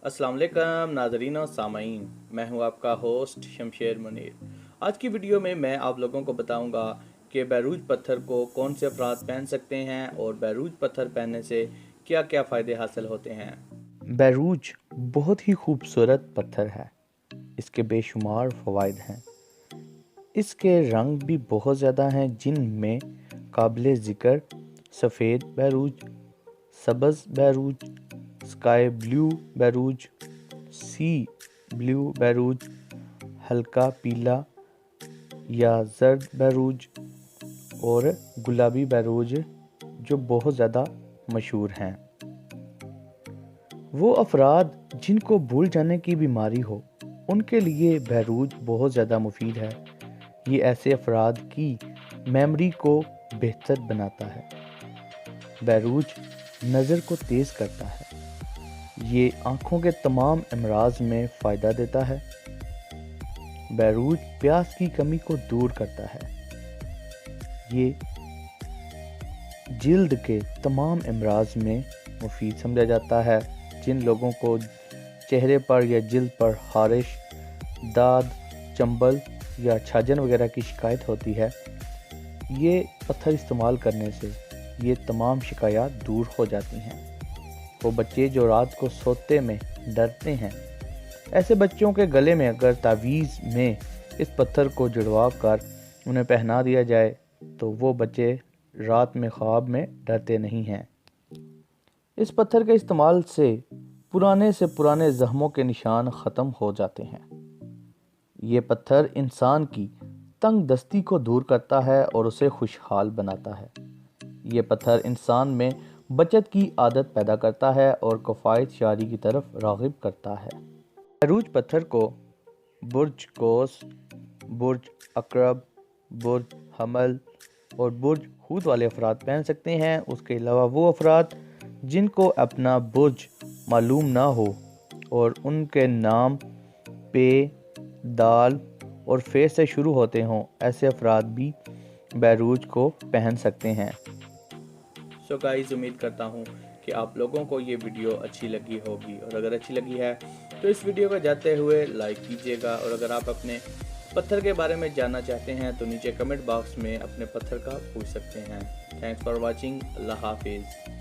अस्सलाम वालेकुम नाज़रीन और सामाईन, मैं हूं आपका होस्ट शमशेर मुनीर। आज की वीडियो में मैं आप लोगों को बताऊंगा कि बैरूज पत्थर को कौन से अफराद पहन सकते हैं और बैरूज पत्थर पहनने से क्या क्या फ़ायदे हासिल होते हैं। बैरूज बहुत ही खूबसूरत पत्थर है। इसके बेशुमार फ़वाइद हैं। इसके रंग भी बहुत ज़्यादा हैं, जिनमें काबिल ज़िक्र सफ़ेद बैरूज, सब्ज़ बैरूज, स्काई ब्लू बैरूज, सी ब्लू बैरूज, हल्का पीला या जर्द बैरूज और गुलाबी बैरूज जो बहुत ज़्यादा मशहूर हैं। वो अफराद जिनको भूल जाने की बीमारी हो, उनके लिए बैरूज बहुत ज़्यादा मुफीद है। ये ऐसे अफराद की मेमोरी को बेहतर बनाता है। बैरूज नज़र को तेज़ करता है। ये आँखों के तमाम अमराज में फ़ायदा देता है। बैरूज प्यास की कमी को दूर करता है। ये जिल्द के तमाम अमराज में मुफीद समझा जाता है। जिन लोगों को चेहरे पर या जिल्द पर खारिश, दाद, चंबल या छाजन वगैरह की शिकायत होती है, ये पत्थर इस्तेमाल करने से ये तमाम शिकायत दूर हो जाती हैं। वो बच्चे जो रात को सोते में डरते हैं, ऐसे बच्चों के गले में अगर तावीज़ में इस पत्थर को जुड़वा कर उन्हें पहना दिया जाए तो वो बच्चे रात में ख्वाब में डरते नहीं हैं। इस पत्थर के इस्तेमाल से पुराने ज़ख्मों के निशान ख़त्म हो जाते हैं। ये पत्थर इंसान की तंग दस्ती को दूर करता है और उसे खुशहाल बनाता है। ये पत्थर इंसान में बचत की आदत पैदा करता है और किफ़ायत शारी की तरफ राग़िब करता है। बैरूज पत्थर को बुर्ज कौस, बुर्ज अकरब, बुर्ज हमल और बुर्ज हूद वाले अफराद पहन सकते हैं। उसके अलावा वो अफराद जिनको अपना बुर्ज मालूम ना हो और उनके नाम पे, दाल और फे से शुरू होते हों, ऐसे अफराद भी बैरूज को पहन सकते हैं। सो गाइस, उम्मीद करता हूँ कि आप लोगों को ये वीडियो अच्छी लगी होगी, और अगर अच्छी लगी है तो इस वीडियो को जाते हुए लाइक कीजिएगा। और अगर आप अपने पत्थर के बारे में जानना चाहते हैं तो नीचे कमेंट बॉक्स में अपने पत्थर का पूछ सकते हैं। Thanks for watching. अल्लाह हाफिज़।